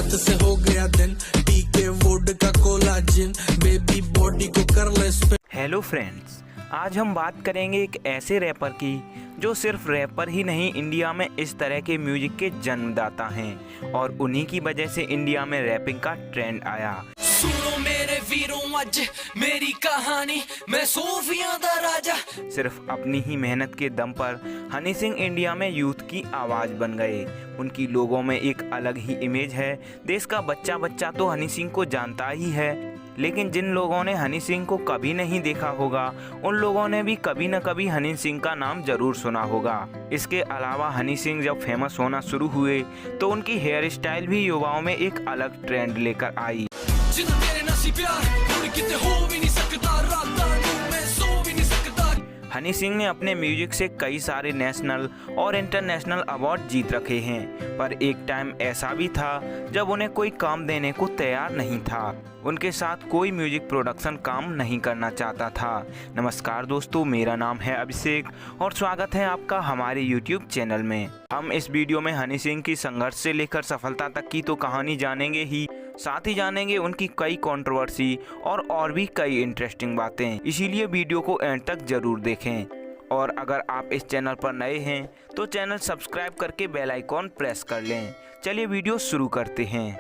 रात से हो गया दिन, टीके वोडका कोला जिन, बेबी बॉडी को कर ले स्पिन। हेलो फ्रेंड्स, आज हम बात करेंगे एक ऐसे रैपर की जो सिर्फ रैपर ही नहीं, इंडिया में इस तरह के म्यूजिक के जन्मदाता हैं और उन्हीं की वजह से इंडिया में रैपिंग का ट्रेंड आया। सुनो मेरे वीरों आज मेरी कहानी, मैं सूफियां दा राजा। सिर्फ अपनी ही मेहनत के दम पर हनी सिंह इंडिया में यूथ की आवाज़ बन गए। उनकी लोगों में एक अलग ही इमेज है। देश का बच्चा बच्चा तो हनी सिंह को जानता ही है, लेकिन जिन लोगों ने हनी सिंह को कभी नहीं देखा होगा उन लोगों ने भी कभी न कभी हनी सिंह का नाम जरूर सुना होगा। इसके अलावा हनी सिंह जब फेमस होना शुरू हुए तो उनकी हेयर स्टाइल भी युवाओं में एक अलग ट्रेंड लेकर आई। हनी सिंह ने अपने म्यूजिक से कई सारे नेशनल और इंटरनेशनल अवार्ड जीत रखे हैं, पर एक टाइम ऐसा भी था जब उन्हें कोई काम देने को तैयार नहीं था। उनके साथ कोई म्यूजिक प्रोडक्शन काम नहीं करना चाहता था। नमस्कार दोस्तों, मेरा नाम है अभिषेक और स्वागत है आपका हमारे यूट्यूब चैनल में। हम इस वीडियो में हनी सिंह की संघर्ष से लेकर सफलता तक की तो कहानी जानेंगे ही, साथ ही जानेंगे उनकी कई कंट्रोवर्सी और भी कई इंटरेस्टिंग बातें। इसीलिए वीडियो को एंड तक जरूर देखें और अगर आप इस चैनल पर नए हैं तो चैनल सब्सक्राइब करके बेल आइकॉन प्रेस कर लें। चलिए वीडियो शुरू करते हैं।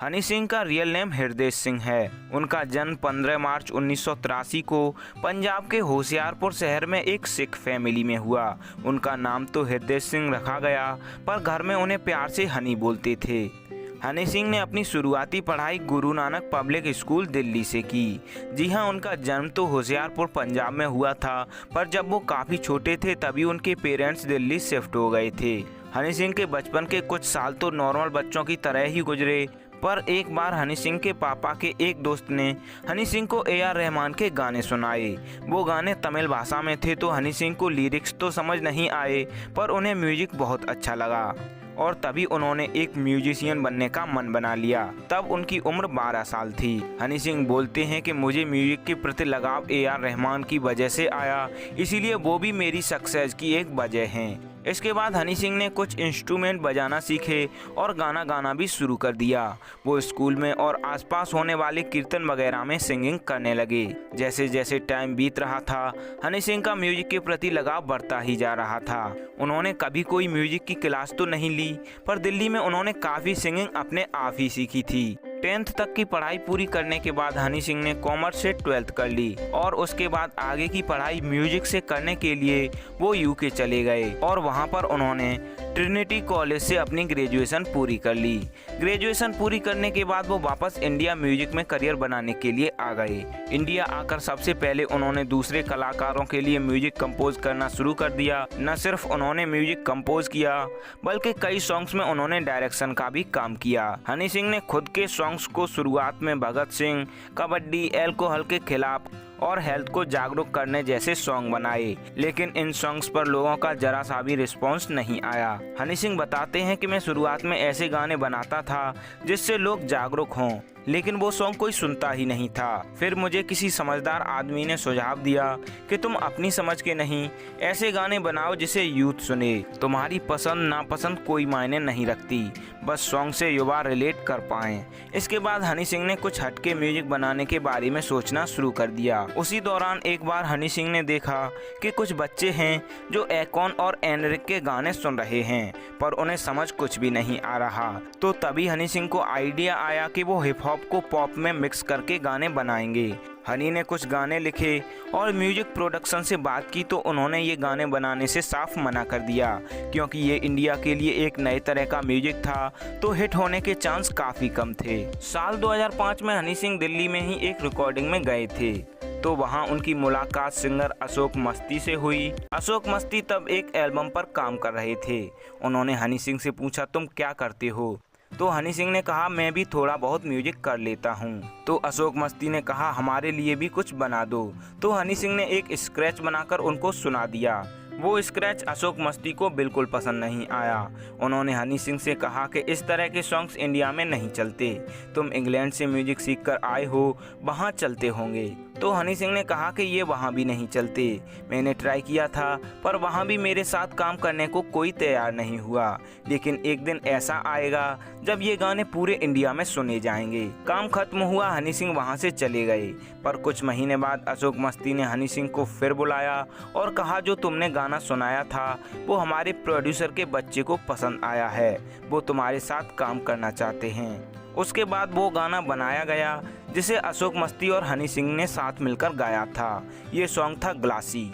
हनी सिंह का रियल नेम हृदय सिंह है। उनका जन्म 15 मार्च 1983 को पंजाब के होशियारपुर शहर में एक सिख फैमिली में हुआ। उनका नाम तो हृदय सिंह रखा गया, पर घर में उन्हें प्यार से हनी बोलते थे। हनी सिंह ने अपनी शुरुआती पढ़ाई गुरु नानक पब्लिक स्कूल दिल्ली से की। जी हाँ, उनका जन्म तो होशियारपुर पंजाब में हुआ था, पर जब वो काफ़ी छोटे थे तभी उनके पेरेंट्स दिल्ली शिफ्ट हो गए थे। हनी सिंह के बचपन के कुछ साल तो नॉर्मल बच्चों की तरह ही गुजरे, पर एक बार हनी सिंह के पापा के एक दोस्त ने हनी सिंह को AR रहमान के गाने सुनाए। वो गाने तमिल भाषा में थे तो हनी सिंह को लिरिक्स तो समझ नहीं आए, पर उन्हें म्यूजिक बहुत अच्छा लगा और तभी उन्होंने एक म्यूजिशियन बनने का मन बना लिया। तब उनकी उम्र 12 साल थी। हनी सिंह बोलते हैं कि मुझे म्यूजिक के प्रति लगाव AR रहमान की वजह से आया, इसीलिए वो भी मेरी सक्सेस की एक वजह हैं। इसके बाद हनी सिंह ने कुछ इंस्ट्रूमेंट बजाना सीखे और गाना गाना भी शुरू कर दिया। वो स्कूल में और आसपास होने वाले कीर्तन वगैरह में सिंगिंग करने लगे। जैसे जैसे टाइम बीत रहा था, हनी सिंह का म्यूजिक के प्रति लगाव बढ़ता ही जा रहा था। उन्होंने कभी कोई म्यूजिक की क्लास तो नहीं ली, पर दिल्ली में उन्होंने काफ़ी सिंगिंग अपने आप ही सीखी थी। 10th तक की पढ़ाई पूरी करने के बाद हनी सिंह ने कॉमर्स से 12th कर ली और उसके बाद आगे की पढ़ाई म्यूजिक से करने के लिए वो UK चले गए और वहाँ पर उन्होंने ट्रिनिटी कॉलेज से अपनी ग्रेजुएशन पूरी कर ली। ग्रेजुएशन पूरी करने के बाद वो वापस इंडिया म्यूजिक में करियर बनाने के लिए आ गए। इंडिया आकर सबसे पहले उन्होंने दूसरे कलाकारों के लिए म्यूजिक कंपोज करना शुरू कर दिया। न सिर्फ उन्होंने म्यूजिक कंपोज किया, बल्कि कई सॉन्ग्स में उन्होंने डायरेक्शन का भी काम किया। हनी सिंह ने खुद के सॉन्ग्स को शुरुआत में भगत सिंह, कबड्डी, अल्कोहल के खिलाफ और हेल्थ को जागरूक करने जैसे सॉन्ग बनाए, लेकिन इन सॉन्ग्स पर लोगों का जरा सा भी रिस्पॉन्स नहीं आया। हनी सिंह बताते हैं कि मैं शुरुआत में ऐसे गाने बनाता था जिससे लोग जागरूक हों, लेकिन वो सॉन्ग कोई सुनता ही नहीं था। फिर मुझे किसी समझदार आदमी ने सुझाव दिया कि तुम अपनी समझ के नहीं ऐसे गाने बनाओ जिसे यूथ सुने। तुम्हारी पसंद नापसंद कोई मायने नहीं रखती, बस सॉन्ग से युवा रिलेट कर पाएं। इसके बाद हनी सिंह ने कुछ हटके म्यूजिक बनाने के बारे में सोचना शुरू कर दिया। उसी दौरान एक बार हनी सिंह ने देखा कि कुछ बच्चे हैं जो एकॉन और एनरिक के गाने सुन रहे हैं, पर उन्हें समझ कुछ भी नहीं आ रहा। तो तभी हनी सिंह को आइडिया आया कि वो हिप हॉप को पॉप में मिक्स करके गाने बनाएंगे। हनी ने कुछ गाने लिखे और म्यूजिक प्रोडक्शन से बात की तो उन्होंने ये गाने बनाने से साफ मना कर दिया, क्योंकि ये इंडिया के लिए एक नए तरह का म्यूजिक था, तो हिट होने के चांस काफ़ी कम थे। साल 2005 में हनी सिंह दिल्ली में ही एक रिकॉर्डिंग में गए थे, तो वहाँ उनकी मुलाकात सिंगर अशोक मस्ती से हुई। अशोक मस्ती तब एक एल्बम पर काम कर रहे थे। उन्होंने हनी सिंह से पूछा, तुम क्या करते हो? तो हनी सिंह ने कहा, मैं भी थोड़ा बहुत म्यूजिक कर लेता हूँ। तो अशोक मस्ती ने कहा, हमारे लिए भी कुछ बना दो। तो हनी सिंह ने एक स्क्रैच बनाकर उनको सुना दिया। वो स्क्रैच अशोक मस्ती को बिल्कुल पसंद नहीं आया। उन्होंने हनी सिंह से कहा कि इस तरह के सॉन्ग्स इंडिया में नहीं चलते, तुम इंग्लैंड से म्यूजिक सीख कर आए हो, वहाँ चलते होंगे। तो हनी सिंह ने कहा कि ये वहाँ भी नहीं चलते। मैंने ट्राई किया था पर वहाँ भी मेरे साथ काम करने को कोई तैयार नहीं हुआ, लेकिन एक दिन ऐसा आएगा जब ये गाने पूरे इंडिया में सुने जाएंगे। काम खत्म हुआ, हनी सिंह वहाँ से चले गए। पर कुछ महीने बाद अशोक मस्ती ने हनी सिंह को फिर बुलाया और कहा जो तुमने गाना सुनाया था वो हमारे प्रोड्यूसर के बच्चे को पसंद आया है, वो तुम्हारे साथ काम करना चाहते हैं। उसके बाद वो गाना बनाया गया जिसे अशोक मस्ती और हनी सिंह ने साथ मिलकर गाया था। ये सॉन्ग था ग्लासी।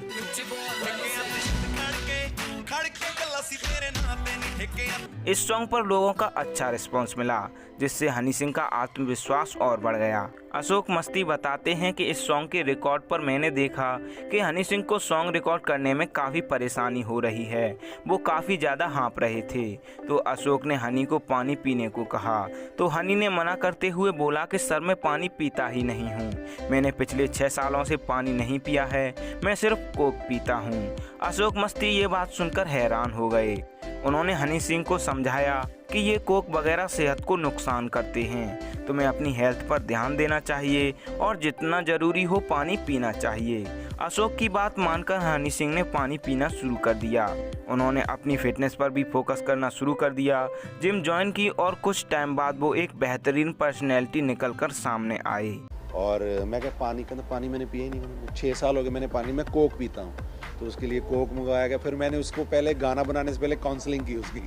इस सॉन्ग पर लोगों का अच्छा रिस्पांस मिला, जिससे हनी सिंह का आत्मविश्वास और बढ़ गया। अशोक मस्ती बताते हैं कि इस सॉन्ग के रिकॉर्ड पर मैंने देखा कि हनी सिंह को सॉन्ग रिकॉर्ड करने में काफ़ी परेशानी हो रही है, वो काफ़ी ज़्यादा हाँफ रहे थे। तो अशोक ने हनी को पानी पीने को कहा, तो हनी ने मना करते हुए बोला कि सर मैं पानी पीता ही नहीं हूँ, मैंने पिछले 6 सालों से पानी नहीं पिया है, मैं सिर्फ कोक पीता हूँ। अशोक मस्ती ये बात सुनकर हैरान हो गए। उन्होंने हनी सिंह को समझाया कि ये कोक वगैरह सेहत को नुकसान करते हैं, तुम्हें अपनी हेल्थ पर ध्यान देना चाहिए और जितना ज़रूरी हो पानी पीना चाहिए। अशोक की बात मानकर हनी सिंह ने पानी पीना शुरू कर दिया। उन्होंने अपनी फिटनेस पर भी फोकस करना शुरू कर दिया, जिम ज्वाइन की और कुछ टाइम बाद वो एक बेहतरीन पर्सनैलिटी निकल कर सामने आए। और मैं क्या पानी मैंने पिया ही नहीं, 6 साल हो गए मैंने पानी में कोक पीता हूँ, तो उसके लिए कोक मंगवाया गया। फिर मैंने उसको पहले गाना बनाने से पहले काउंसलिंग की उसकी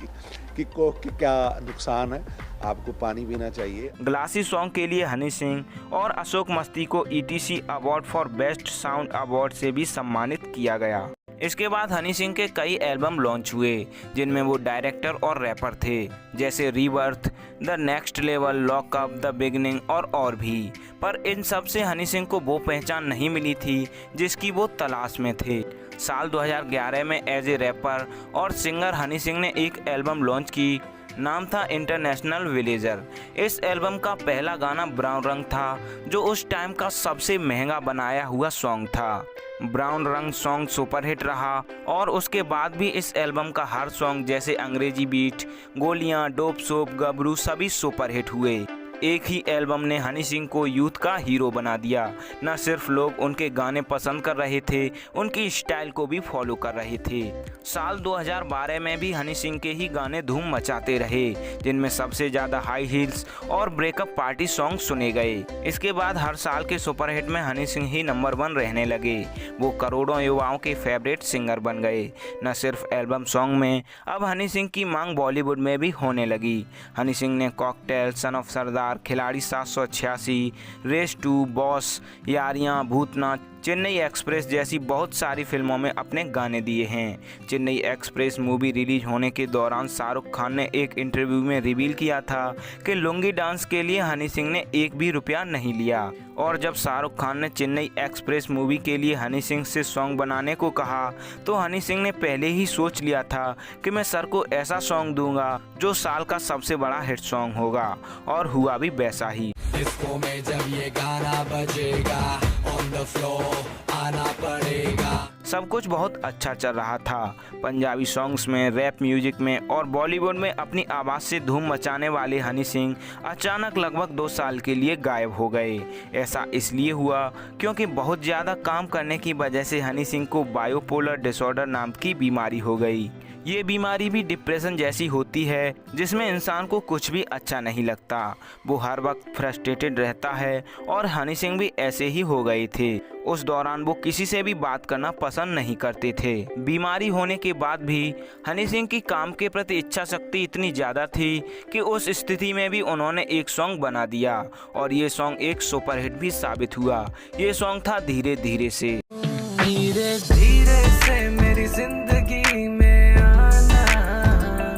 कि कोक के क्या नुकसान है, आपको पानी पीना चाहिए। ग्लासी सॉन्ग के लिए हनी सिंह और अशोक मस्ती को ETC award for best sound award से भी सम्मानित किया गया। इसके बाद हनी सिंह के कई एल्बम लॉन्च हुए, जिनमें वो डायरेक्टर और रैपर थे, जैसे rebirth, the next level, lockup, the beginning और भी। पर इन सब से हनी सिंह को वो पहचान नहीं मिली थी जिसकी वो तलाश में थे। साल 2011 में एज ए रैपर और सिंगर हनी सिंह ने एक एल्बम लॉन्च की, नाम था इंटरनेशनल विलेजर। इस एल्बम का पहला गाना ब्राउन रंग था, जो उस टाइम का सबसे महंगा बनाया हुआ सॉन्ग था। ब्राउन रंग सॉन्ग सुपरहिट रहा और उसके बाद भी इस एल्बम का हर सॉन्ग जैसे अंग्रेजी बीट, गोलियां, डोप सोप, गबरू सभी सुपरहिट हुए। एक ही एल्बम ने हनी सिंह को यूथ का हीरो बना दिया। न सिर्फ लोग उनके गाने पसंद कर रहे थे, उनकी स्टाइल को भी फॉलो कर रहे थे। साल 2012 में भी हनी सिंह के ही गाने धूम मचाते रहे, जिनमें सबसे ज़्यादा हाई हील्स और ब्रेकअप पार्टी सॉन्ग सुने गए। इसके बाद हर साल के सुपरहिट में हनी सिंह ही नंबर 1 रहने लगे। वो करोड़ों युवाओं के फेवरेट सिंगर बन गए। न सिर्फ एल्बम सॉन्ग में, अब हनी सिंह की मांग बॉलीवुड में भी होने लगी। हनी सिंह ने कॉकटेल, सन ऑफ सरदार, खिलाड़ी 786, race 2, boss, Yaariyan, Bhootnath, Chennai express जैसी बहुत सारी फिल्मों में अपने गाने दिए हैं। चेन्नई एक्सप्रेस मूवी रिलीज होने के दौरान शाहरुख खान ने एक इंटरव्यू में रिवील किया था कि लुंगी डांस के लिए हनी सिंह ने एक भी रुपया नहीं लिया। और जब शाहरुख खान ने चेन्नई एक्सप्रेस मूवी के लिए हनी सिंह से सॉन्ग बनाने को कहा, तो हनी सिंह ने पहले ही सोच लिया था कि मैं सर को ऐसा सॉन्ग दूंगा जो साल का सबसे बड़ा हिट सॉन्ग होगा, और हुआ भी वैसा ही। डिस्को में जब ये गाना बजेगा, ऑन द फ्लोर आना पड़ेगा। सब कुछ बहुत अच्छा चल रहा था। पंजाबी सॉन्ग्स में, रैप म्यूजिक में और बॉलीवुड में अपनी आवाज़ से धूम मचाने वाले हनी सिंह अचानक लगभग 2 साल के लिए गायब हो गए। ऐसा इसलिए हुआ क्योंकि बहुत ज़्यादा काम करने की वजह से हनी सिंह को बायोपोलर डिसऑर्डर नाम की बीमारी हो गई। ये बीमारी भी डिप्रेशन जैसी होती है, जिसमें इंसान को कुछ भी अच्छा नहीं लगता। वो हर वक्त फ्रस्ट्रेटेड रहता है और हनी सिंह भी ऐसे ही हो गए थे। उस दौरान वो किसी से भी बात करना पसंद नहीं करते थे। बीमारी होने के बाद भी हनी सिंह की काम के प्रति इच्छा शक्ति इतनी ज़्यादा थी कि उस स्थिति में भी उन्होंने एक सॉन्ग बना दिया, और ये सॉन्ग एक सुपरहिट भी साबित हुआ। ये सॉन्ग था धीरे धीरे से। धीरे धीरे से मेरी जिंदगी में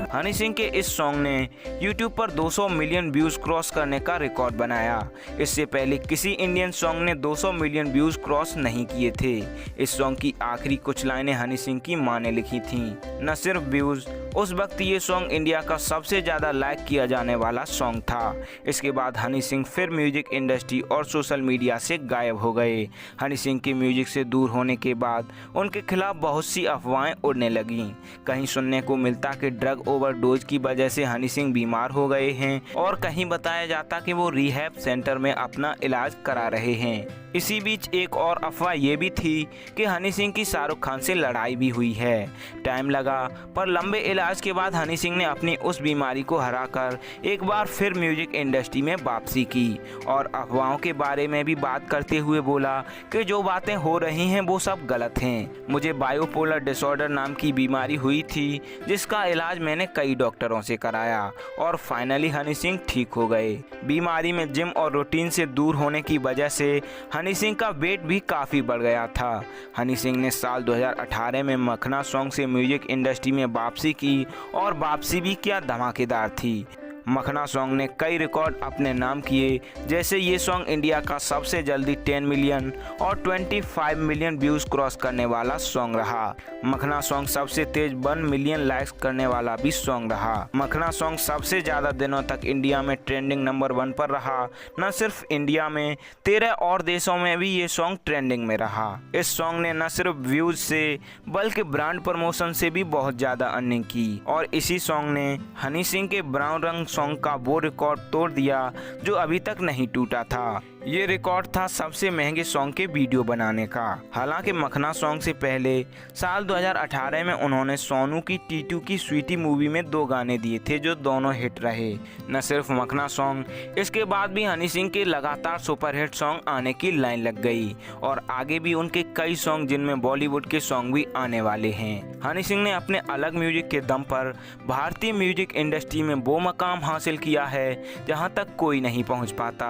हनी सिंह के इस सॉन्ग ने YouTube पर 200 मिलियन व्यूज़ क्रॉस करने का रिकॉर्ड बनाया। इससे पहले किसी इंडियन सॉन्ग ने 200 मिलियन व्यूज़ क्रॉस नहीं किए थे। इस सॉन्ग की आखिरी कुछ लाइनें हनी सिंह की मां ने लिखी थीं। न सिर्फ व्यूज़, उस वक्त ये सॉन्ग इंडिया का सबसे ज़्यादा लाइक किया जाने वाला सॉन्ग था। इसके बाद हनी सिंह फिर म्यूजिक इंडस्ट्री और सोशल मीडिया से गायब हो गए। हनी सिंह के म्यूजिक से दूर होने के बाद उनके खिलाफ बहुत सी अफवाहें उड़ने लगीं। कहीं सुनने को मिलता कि ड्रग ओवर ओवरडोज की वजह से हनी सिंह बीमार हो गए हैं और कहीं बताया जाता कि वो रिहैब सेंटर में अपना इलाज करा रहे हैं। इसी बीच एक और अफवाह ये भी थी कि हनी सिंह की शाहरुख खान से लड़ाई भी हुई है। टाइम लगा पर लंबे इलाज के बाद हनी सिंह ने अपनी उस बीमारी को हराकर एक बार फिर म्यूजिक इंडस्ट्री में वापसी की और अफवाहों के बारे में भी बात करते हुए बोला कि जो बातें हो रही हैं वो सब गलत हैं। मुझे बायोपोलर डिसऑर्डर नाम की बीमारी हुई थी जिसका इलाज मैंने कई डॉक्टरों से कराया और फाइनली हनी सिंह ठीक हो गए। बीमारी में जिम और रूटीन से दूर होने की वजह से हनी सिंह का वेट भी काफ़ी बढ़ गया था। हनी सिंह ने साल 2018 में मखना सॉन्ग से म्यूजिक इंडस्ट्री में वापसी की और वापसी भी क्या धमाकेदार थी। मखना सॉन्ग ने कई रिकॉर्ड अपने नाम किए, जैसे ये सॉन्ग इंडिया का सबसे जल्दी 10 मिलियन और 25 मिलियन व्यूज़ क्रॉस करने वाला सॉन्ग रहा। मखना सॉन्ग सबसे तेज 1 मिलियन लाइक्स करने वाला भी सॉन्ग रहा। मखना सॉन्ग सबसे ज़्यादा दिनों तक इंडिया में ट्रेंडिंग नंबर 1 पर रहा। न सिर्फ इंडिया में, 13 और देशों में भी ये सॉन्ग ट्रेंडिंग में रहा। इस सॉन्ग ने न सिर्फ व्यूज़ से बल्कि ब्रांड प्रमोशन से भी बहुत ज़्यादा अर्निंग की और इसी सॉन्ग ने हनी सिंह के ब्राउन रंग सॉन्ग का वो रिकॉर्ड तोड़ दिया जो अभी तक नहीं टूटा था। ये रिकॉर्ड था सबसे महंगे सॉन्ग के वीडियो बनाने का। हालांकि मखना सॉन्ग से पहले साल 2018 में उन्होंने सोनू की टीटू की स्वीटी मूवी में 2 गाने दिए थे जो दोनों हिट रहे। न सिर्फ मखना सॉन्ग, इसके बाद भी हनी सिंह के लगातार सुपरहिट सॉन्ग आने की लाइन लग गई और आगे भी उनके कई सॉन्ग जिनमें बॉलीवुड के सॉन्ग भी आने वाले हैं। हनी सिंह ने अपने अलग म्यूजिक के दम पर भारतीय म्यूजिक इंडस्ट्री में वो मकाम हासिल किया है जहां तक कोई नहीं पहुंच पाता।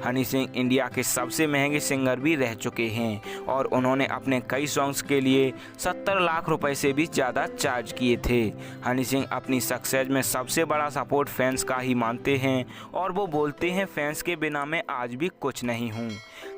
हनी सिंह इंडिया के सबसे महंगे सिंगर भी रह चुके हैं और उन्होंने अपने कई सॉन्ग्स के लिए 70 लाख रुपए से भी ज़्यादा चार्ज किए थे। हनी सिंह अपनी सक्सेस में सबसे बड़ा सपोर्ट फैंस का ही मानते हैं और वो बोलते हैं फैंस के बिना मैं आज भी कुछ नहीं हूँ।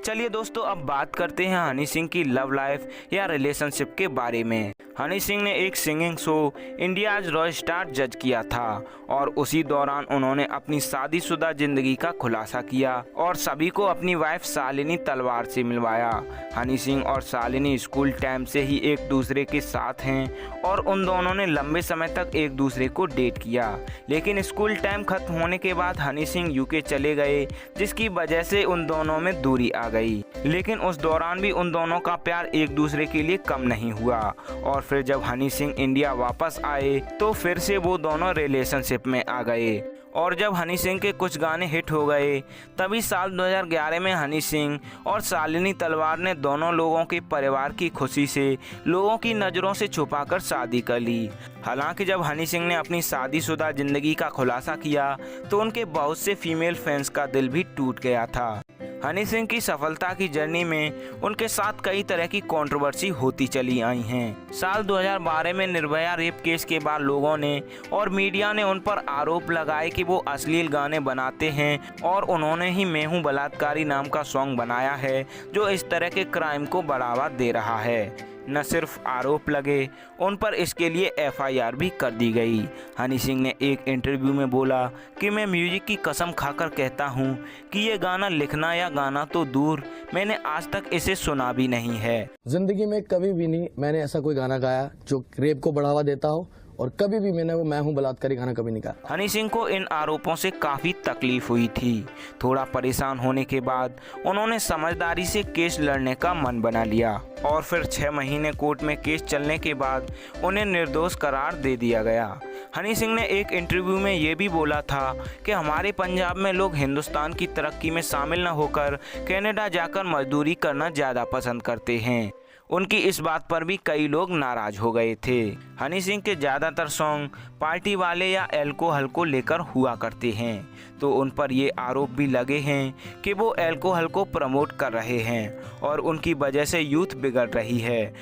चलिए दोस्तों, अब बात करते हैं हनी सिंह की लव लाइफ या रिलेशनशिप के बारे में। हनी सिंह ने एक singing show India's rock star जज किया था और उसी दौरान उन्होंने अपनी शादीशुदा जिंदगी का खुलासा किया और सभी को अपनी वाइफ शालिनी तलवार से मिलवाया। हनी सिंह और शालिनी स्कूल टाइम से ही एक दूसरे के साथ हैं और उन दोनों ने लंबे समय तक एक दूसरे को डेट किया, लेकिन स्कूल टाइम खत्म होने के बाद हनी सिंह यूके चले गए जिसकी वजह से उन दोनों में दूरी आ गई। लेकिन उस दौरान भी उन दोनों का प्यार एक दूसरे के लिए कम नहीं हुआ और फिर जब हनी सिंह इंडिया वापस आए तो फिर से वो दोनों रिलेशनशिप में आ गए और जब हनी सिंह के कुछ गाने हिट हो गए तभी साल 2011 में हनी सिंह और शालिनी तलवार ने दोनों लोगों के परिवार की खुशी से लोगों की नज़रों से छुपाकर शादी कर ली। हालांकि जब हनी सिंह ने अपनी शादीशुदा जिंदगी का खुलासा किया तो उनके बहुत से फीमेल फैंस का दिल भी टूट गया था। हनी सिंह की सफलता की जर्नी में उनके साथ कई तरह की कंट्रोवर्सी होती चली आई हैं। साल 2012 में निर्भया रेप केस के बाद लोगों ने और मीडिया ने उन पर आरोप लगाए कि वो अश्लील गाने बनाते हैं और उन्होंने ही मैं हूं बलात्कारी नाम का सॉन्ग बनाया है जो इस तरह के क्राइम को बढ़ावा दे रहा है। न सिर्फ आरोप लगे, उन पर इसके लिए FIR भी कर दी गई। हनी सिंह ने एक इंटरव्यू में बोला कि मैं म्यूजिक की कसम खाकर कहता हूँ कि ये गाना लिखना या गाना तो दूर, मैंने आज तक इसे सुना भी नहीं है। जिंदगी में कभी भी नहीं मैंने ऐसा कोई गाना गाया जो रेप को बढ़ावा देता हो और कभी भी मैंने वो मैं हूँ बलात्कारी गाना कभी नहीं गाया। हनी सिंह को इन आरोपों से काफ़ी तकलीफ हुई थी। थोड़ा परेशान होने के बाद उन्होंने समझदारी से केस लड़ने का मन बना लिया और फिर 6 महीने कोर्ट में केस चलने के बाद उन्हें निर्दोष करार दे दिया गया। हनी सिंह ने एक इंटरव्यू में ये भी बोला था कि हमारे पंजाब में लोग हिंदुस्तान की तरक्की में शामिल न होकर कनाडा जाकर मजदूरी करना ज़्यादा पसंद करते हैं। उनकी इस बात पर भी कई लोग नाराज हो गए थे। हनी सिंह के ज़्यादातर सॉन्ग पार्टी वाले या अल्कोहल को लेकर हुआ करते हैं, तो उन पर ये आरोप भी लगे हैं कि वो अल्कोहल को प्रमोट कर रहे हैं और उनकी वजह से यूथ बिगड़ रही है।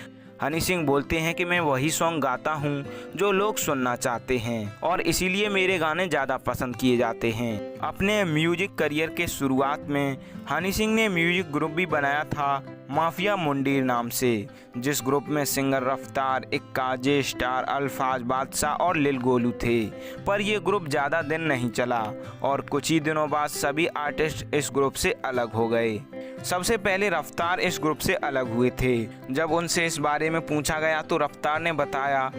हनी सिंह बोलते हैं कि मैं वही सॉन्ग गाता हूँ जो लोग सुनना चाहते हैं और इसीलिए मेरे गाने ज़्यादा पसंद किए जाते हैं। अपने म्यूजिक करियर के शुरुआत में हनी सिंह ने म्यूजिक ग्रुप भी बनाया था माफिया मुंडीर नाम से, जिस ग्रुप में सिंगर रफ्तार, इक्का, जे स्टार, अल्फाज, बादशाह और लिल गोलू थे। पर यह ग्रुप ज़्यादा दिन नहीं चला और कुछ ही दिनों बाद सभी आर्टिस्ट इस ग्रुप से अलग हो गए। सबसे पहले रफ्तार इस ग्रुप से अलग हुए थे। जब उनसे इस बारे में पूछा गया तो रफ्तार ने बताया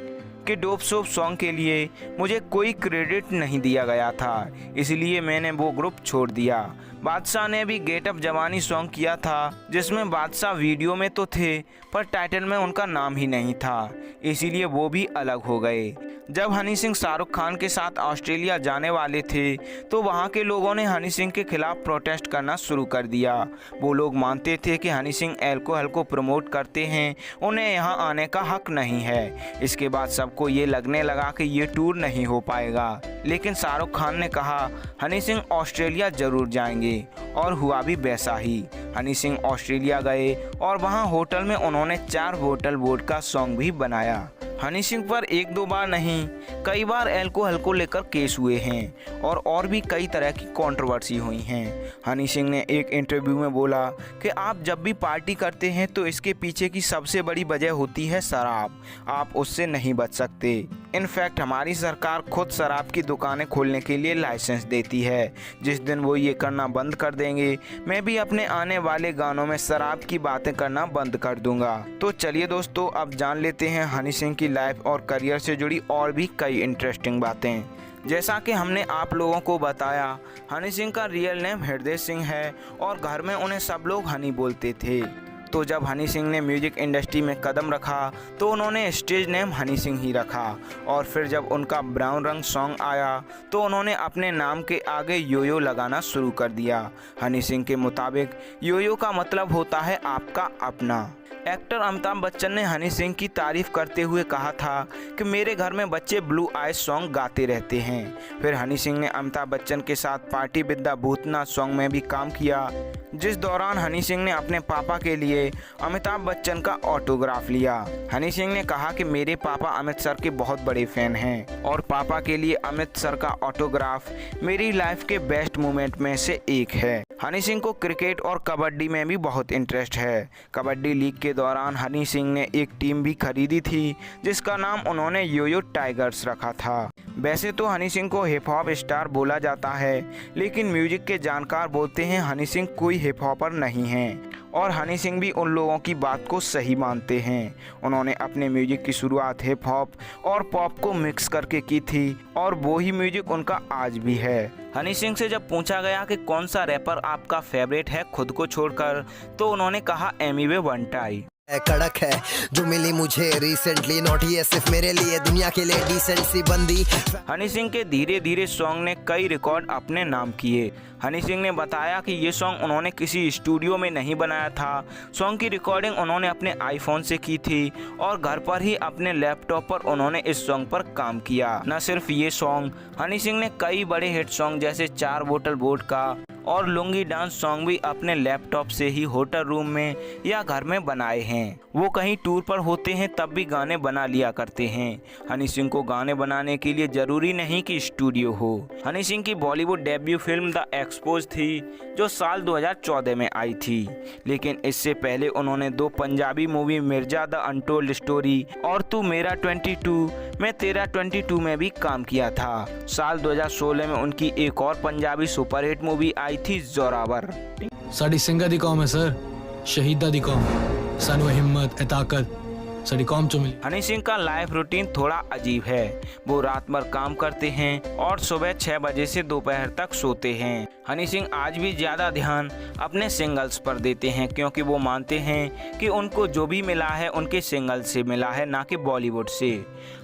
कि डोप सोप सॉन्ग के लिए मुझे कोई क्रेडिट नहीं दिया गया था, इसलिए मैंने वो ग्रुप छोड़ दिया। बादशाह ने भी गेटअप जवानी सॉन्ग किया था, जिसमें बादशाह वीडियो में तो थे पर टाइटल में उनका नाम ही नहीं था, इसीलिए वो भी अलग हो गए। जब हनी सिंह शाहरुख खान के साथ ऑस्ट्रेलिया जाने वाले थे तो वहाँ के लोगों ने हनी सिंह के खिलाफ प्रोटेस्ट करना शुरू कर दिया। वो लोग मानते थे कि हनी सिंह अल्कोहल को प्रमोट करते हैं, उन्हें यहाँ आने का हक नहीं है। इसके बाद सबको ये लगने लगा कि ये टूर नहीं हो पाएगा, लेकिन शाहरुख खान ने कहा हनी सिंह ऑस्ट्रेलिया ज़रूर जाएंगे, और हुआ भी वैसा ही। हनी सिंह ऑस्ट्रेलिया गए और वहाँ होटल में उन्होंने 4 बोतल वोडका सॉन्ग भी बनाया। हनी सिंह पर 1-2 बार नहीं, कई बार अल्कोहल को लेकर केस हुए हैं और भी कई तरह की कंट्रोवर्सी हुई हैं। हनी सिंह ने एक इंटरव्यू में बोला कि आप जब भी पार्टी करते हैं तो इसके पीछे की सबसे बड़ी वजह होती है शराब, आप उससे नहीं बच सकते। इनफैक्ट हमारी सरकार खुद शराब की दुकानें खोलने के लिए लाइसेंस देती है। जिस दिन वो ये करना बंद कर देंगे, मैं भी अपने आने वाले गानों में शराब की बातें करना बंद कर दूंगा। तो चलिए दोस्तों, अब जान लेते हैं हनी सिंह की लाइफ और करियर से जुड़ी और भी कई इंटरेस्टिंग बातें। जैसा कि हमने आप लोगों को बताया, हनी सिंह का रियल नेम हृदय सिंह है और घर में उन्हें सब लोग हनी बोलते थे। तो जब हनी सिंह ने म्यूजिक इंडस्ट्री में कदम रखा तो उन्होंने स्टेज नेम हनी सिंह ही रखा, और फिर जब उनका ब्राउन रंग सॉन्ग आया तो उन्होंने अपने नाम के आगे योयो लगाना शुरू कर दिया। हनी सिंह के मुताबिक योयो का मतलब होता है आपका अपना। एक्टर अमिताभ बच्चन ने हनी सिंह की तारीफ करते हुए कहा था कि मेरे घर में बच्चे ब्लू आइज सॉन्ग गाते रहते हैं। फिर हनी सिंह ने अमिताभ बच्चन के साथ party with the Bhoothnath song में भी काम किया, जिस दौरान हनी सिंह ने अपने पापा के लिए अमिताभ बच्चन का ऑटोग्राफ लिया। हनी सिंह ने कहा कि मेरे पापा अमित सर के बहुत बड़े फैन हैं और पापा के लिए अमित सर का ऑटोग्राफ मेरी लाइफ के बेस्ट मोमेंट में से एक है। हनी सिंह को क्रिकेट और कबड्डी में भी बहुत इंटरेस्ट है। कबड्डी लीग के दौरान हनी सिंह ने एक टीम भी खरीदी थी, जिसका नाम उन्होंने योयो टाइगर्स रखा था। वैसे तो हनी सिंह को हिप हॉप स्टार बोला जाता है, लेकिन म्यूजिक के जानकार बोलते हैं हनी सिंह कोई हिप हॉपर नहीं हैं, और हनी सिंह भी उन लोगों की बात को सही मानते हैं। उन्होंने अपने म्यूजिक की शुरुआत हिप हॉप और पॉप को मिक्स करके की थी, और वो ही म्यूजिक उनका आज भी है। हनी सिंह से जब पूछा गया कि कौन सा रैपर आपका फेवरेट है खुद को छोड़कर, तो उन्होंने कहा एमिवे वनटाई। कड़क है जो मिली मुझे रिसेंटली, नॉट ये सिर्फ मेरे लिए दुनिया के लिए डिसेंट सी बंदी। हनी सिंह के धीरे धीरे सॉन्ग ने कई रिकॉर्ड अपने नाम किए। हनी सिंह ने बताया कि ये सॉन्ग उन्होंने किसी स्टूडियो में नहीं बनाया था। सॉन्ग की रिकॉर्डिंग उन्होंने अपने आईफोन से की थी और घर पर ही अपने लैपटॉप पर उन्होंने इस सॉन्ग पर काम किया। न सिर्फ ये सॉन्ग, हनी सिंह ने कई बड़े हिट सॉन्ग जैसे 4 बोतल वोडका और लुंगी डांस सॉन्ग भी अपने लैपटॉप से ही होटल रूम में या घर में बनाए हैं। वो कहीं टूर पर होते हैं तब भी गाने बना लिया करते हैं। हनी सिंह को गाने बनाने के लिए जरूरी नहीं कि स्टूडियो हो। हनी सिंह की Bollywood debut film the expose थी, जो साल 2014 में आई थी, लेकिन इससे पहले उन्होंने 2 Punjabi movie Mirza the untold story और तू मेरा 22 में तेरा 22 में भी काम किया था। साल 2016 में उनकी एक और पंजाबी सुपरहिट मूवी आई थी जोरावर। साडी सिंगा दी कौम है सर, शहीदा दी कौम, सानू हिम्मत ए ताकत साडी कौम चो मिली। हनी सिंह का लाइफ रूटीन थोड़ा अजीब है। वो रात भर काम करते हैं और सुबह 6 बजे से दोपहर तक सोते हैं। हनी सिंह आज भी ज़्यादा ध्यान अपने सिंगल्स पर देते हैं, क्योंकि वो मानते हैं कि उनको जो भी मिला है उनके सिंगल से मिला है, ना कि बॉलीवुड से।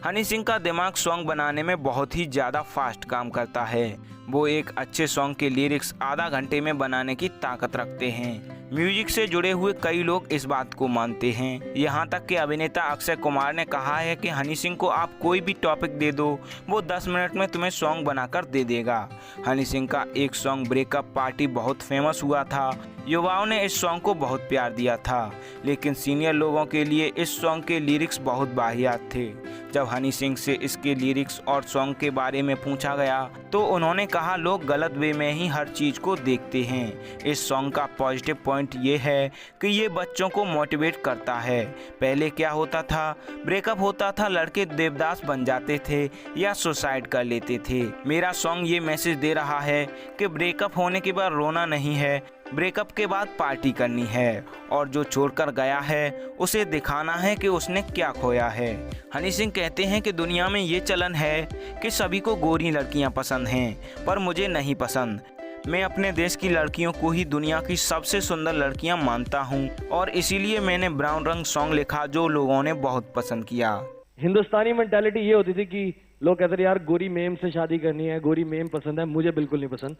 हनी सिंह का दिमाग सॉन्ग बनाने में बहुत ही ज़्यादा फास्ट काम करता है। वो एक अच्छे सॉन्ग के लिरिक्स आधा घंटे में बनाने की ताकत रखते हैं। म्यूजिक से जुड़े हुए कई लोग इस बात को मानते हैं। यहाँ तक कि अभिनेता अक्षय कुमार ने कहा है कि हनी सिंह को आप कोई भी टॉपिक दे दो, वो 10 मिनट में तुम्हें सॉन्ग बनाकर दे देगा। हनी सिंह का एक सॉन्ग ब्रेकअप पार्टी बहुत फेमस हुआ था। युवाओं ने इस सॉन्ग को बहुत प्यार दिया था, लेकिन सीनियर लोगों के लिए इस सॉन्ग के लिरिक्स बहुत वाहियात थे। जब हनी सिंह से इसके लिरिक्स और सॉन्ग के बारे में पूछा गया तो उन्होंने कहा लोग गलत वे में ही हर चीज़ को देखते हैं। इस सॉन्ग का पॉजिटिव पॉइंट ये है कि ये बच्चों को मोटिवेट करता है। पहले क्या होता था, ब्रेकअप होता था, लड़के देवदास बन जाते थे या सुसाइड कर लेते थे। मेरा सॉन्ग ये मैसेज दे रहा है कि ब्रेकअप होने के बाद रोना नहीं है, ब्रेकअप के बाद पार्टी करनी है और जो छोड़कर गया है उसे दिखाना है कि उसने क्या खोया है। हनी सिंह कहते हैं कि दुनिया में ये चलन है कि सभी को गोरी लड़कियां पसंद हैं, पर मुझे नहीं पसंद। मैं अपने देश की लड़कियों को ही दुनिया की सबसे सुंदर लड़कियां मानता हूं और इसीलिए मैंने ब्राउन रंग सॉन्ग लिखा जो लोगों ने बहुत पसंद किया। हिंदुस्तानी मेंटालिटी ये होती थी कि लोग कहते थे यार गोरी मेम से शादी करनी है, गोरी मेम पसंद है। मुझे बिल्कुल नहीं पसंद।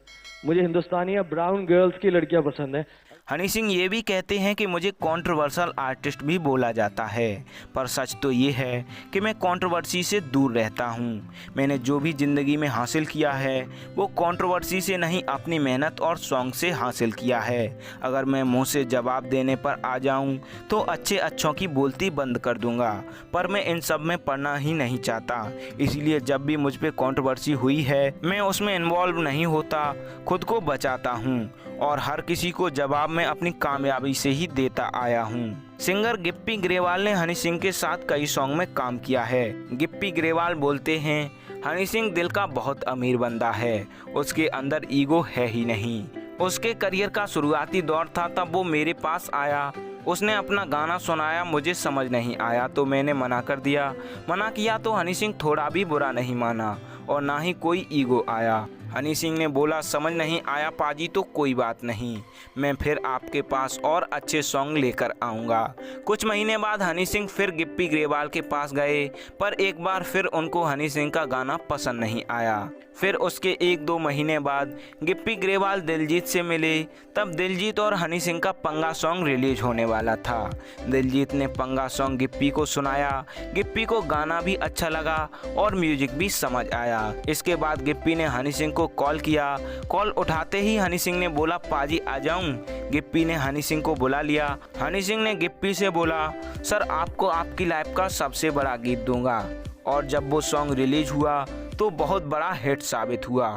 मुझे हिंदुस्तानी या ब्राउन गर्ल्स की लड़कियां पसंद है। हनी सिंह ये भी कहते हैं कि मुझे कंट्रोवर्शियल आर्टिस्ट भी बोला जाता है, पर सच तो ये है कि मैं कंट्रोवर्सी से दूर रहता हूँ। मैंने जो भी ज़िंदगी में हासिल किया है वो कंट्रोवर्सी से नहीं, अपनी मेहनत और सॉन्ग से हासिल किया है। अगर मैं मुंह से जवाब देने पर आ जाऊँ तो अच्छों की बोलती बंद कर दूँगा, पर मैं इन सब में पढ़ना ही नहीं चाहता। इसलिए जब भी मुझ पर कंट्रोवर्सी हुई है मैं उसमें इन्वॉल्व नहीं होता, खुद को बचाता हूँ और हर किसी को जवाब में अपनी कामयाबी से ही देता आया हूँ। सिंगर गिप्पी ग्रेवाल ने हनी सिंह के साथ कई सॉन्ग में काम किया है। गिप्पी ग्रेवाल बोलते हैं, हनी सिंह दिल का बहुत अमीर बंदा है, उसके अंदर ईगो है ही नहीं। उसके करियर का शुरुआती दौर था तब वो मेरे पास आया, उसने अपना गाना सुनाया, मुझे समझ नहीं आया तो मैंने मना कर दिया। मना किया तो हनी सिंह थोड़ा भी बुरा नहीं माना और ना ही कोई ईगो आया। हनी सिंह ने बोला समझ नहीं आया पाजी तो कोई बात नहीं, मैं फिर आपके पास और अच्छे सॉन्ग लेकर आऊँगा। कुछ महीने बाद हनी सिंह फिर गिप्पी ग्रेवाल के पास गए, पर एक बार फिर उनको हनी सिंह का गाना पसंद नहीं आया। फिर उसके 1-2 महीने बाद गिप्पी ग्रेवाल दिलजीत से मिले, तब दिलजीत और हनी सिंह का पंगा सॉन्ग रिलीज होने वाला था। दिलजीत ने पंगा सॉन्ग गिप्पी को सुनाया, गिप्पी को गाना भी अच्छा लगा और म्यूजिक भी समझ आया। इसके बाद गिप्पी ने हनी सिंह को कॉल किया, कॉल उठाते ही हनी सिंह ने बोला पाजी आ जाऊं। गिप्पी ने हनी सिंह को बुला लिया। हनी सिंह ने गिप्पी से बोला सर आपको आपकी लाइफ का सबसे बड़ा गीत दूंगा, और जब वो सॉन्ग रिलीज हुआ तो बहुत बड़ा हिट साबित हुआ।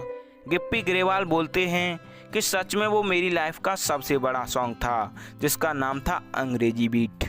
गिप्पी ग्रेवाल बोलते हैं कि सच में वो मेरी लाइफ का सबसे बड़ा सॉन्ग था, जिसका नाम था अंग्रेजी बीट।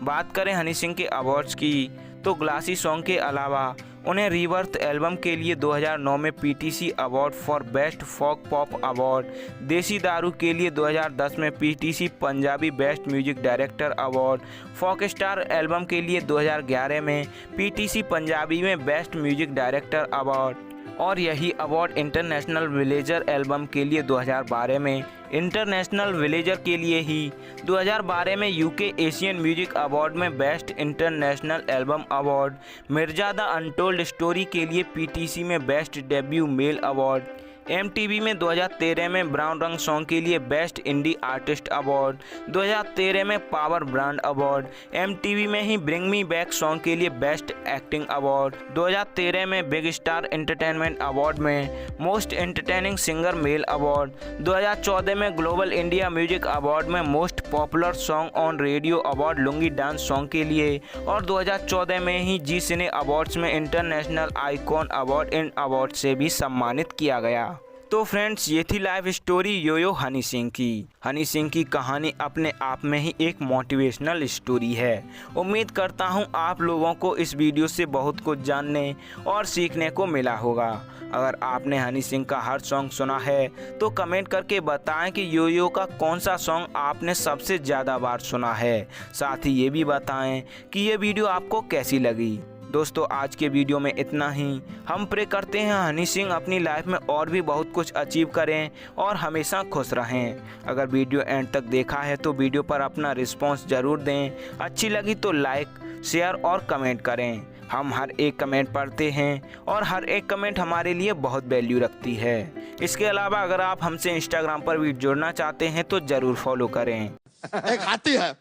बात करें हनी सिंह के अवार्ड्स की तो ग्लासी सॉन्ग के अलावा उन्हें रीबर्थ एल्बम के लिए 2009 में PTC award for best folk pop award, Desi Daru के लिए 2010 में PTC Punjabi best music director award, folk star album के लिए 2011 में पीटीसी पंजाबी में बेस्ट म्यूजिक डायरेक्टर अवार्ड, और यही अवार्ड इंटरनेशनल विलेजर एल्बम के लिए 2012 में, इंटरनेशनल विलेजर के लिए ही 2012 में यूके एशियन म्यूजिक अवार्ड में best international album award, Mirza the untold story के लिए पीटीसी में best debut male award, MTV में 2013 में ब्राउन रंग सॉन्ग के लिए बेस्ट इंडी आर्टिस्ट अवार्ड, 2013 में पावर ब्रांड अवार्ड, MTV में ही ब्रिंग मी बैक सॉन्ग के लिए बेस्ट एक्टिंग अवार्ड, 2013 में बिग स्टार एंटरटेनमेंट अवार्ड में most entertaining singer male award, 2014 में ग्लोबल इंडिया म्यूजिक अवार्ड में most popular song on radio award lungi dance song के लिए, और 2014 में ही जी सिने अवार्ड्स में international icon award in award से भी सम्मानित किया गया। तो फ्रेंड्स ये थी लाइव स्टोरी योयो हनी सिंह की। हनी सिंह की कहानी अपने आप में ही एक मोटिवेशनल स्टोरी है। उम्मीद करता हूँ आप लोगों को इस वीडियो से बहुत कुछ जानने और सीखने को मिला होगा। अगर आपने हनी सिंह का हर सॉन्ग सुना है तो कमेंट करके बताएं कि योयो का कौन सा सॉन्ग आपने सबसे ज़्यादा बार सुना है। साथ ही ये भी बताएं कि ये वीडियो आपको कैसी लगी। दोस्तों आज के वीडियो में इतना ही। हम प्रे करते हैं हनी सिंह अपनी लाइफ में और भी बहुत कुछ अचीव करें और हमेशा खुश रहें। अगर वीडियो एंड तक देखा है तो वीडियो पर अपना रिस्पांस ज़रूर दें। अच्छी लगी तो लाइक, शेयर और कमेंट करें। हम हर एक कमेंट पढ़ते हैं और हर एक कमेंट हमारे लिए बहुत वैल्यू रखती है। इसके अलावा अगर आप हमसे इंस्टाग्राम पर भी जुड़ना चाहते हैं तो ज़रूर फॉलो करें। एक हाथी है,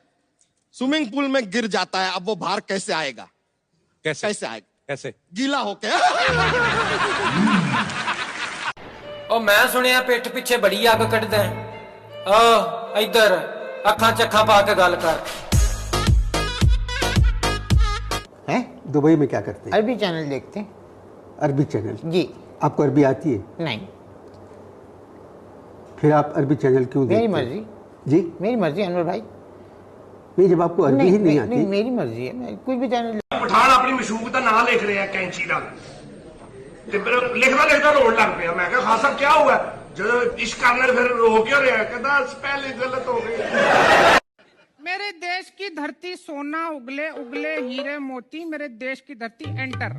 स्विमिंग पूल में गिर जाता है, अब वो बाहर कैसे आएगा? कैसे आएगा? कैसे? गीला होके। ओ मैं सुनिया पिठ पीछे बड़ी आग कटदा है। ओ इधर अखां चखा पा के गल कर। हैं? दुबई में क्या करते हैं? अरबी चैनल देखते हैं। अरबी चैनल? जी। आपको अरबी आती है? नहीं। फिर आप अरबी चैनल क्यों देखते हैं? मेरी मर्जी। जी? मेरी मर्जी अनवर भाई। नहीं जब आपको अरबी ही नहीं आती। मेरी मर्जी है, मैं कुछ भी चैनल। पठान अपनी मशूक का नाम लिख रहे हैं कैंची नाल। ਤੇ ਫਿਰ ਲਿਖਦਾ ਰੋਣ ਲੱਗ ਪਿਆ। ਮੈਂ ਕਿਹਾ ਖਾਸਾ ਕੀ ਹੋਇਆ? ਜਦੋਂ ਇਸ਼ਕ ਕਰਨੇ ਫਿਰ ਰੋ ਕਿਉਂ ਰਿਹਾ? ਕਹਿੰਦਾ ਸਪੈਲਿੰਗ ਗਲਤ ਹੋ गई। मेरे देश की धरती सोना उगले उगले हीरे मोती, मेरे देश की धरती एंटर।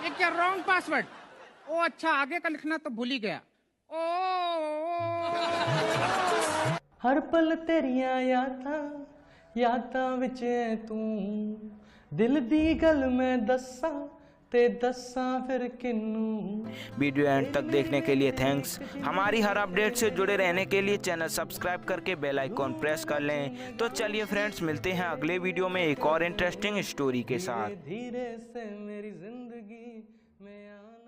ये क्या रॉन्ग पासवर्ड? ओ अच्छा, आगे का लिखना तो भूल ही गया। हर पल तेरिया यादां विच तू, दिल दी गल मैं दस्सां ते दस्सां फिर किन्नू। वीडियो एंड तक देखने के लिए थैंक्स। हमारी हर अपडेट से जुड़े रहने के लिए चैनल सब्सक्राइब करके बेल आइकॉन प्रेस कर लें। तो चलिए फ्रेंड्स, मिलते हैं अगले वीडियो में एक और इंटरेस्टिंग स्टोरी के साथ। धीरे से मेरी जिंदगी में आना।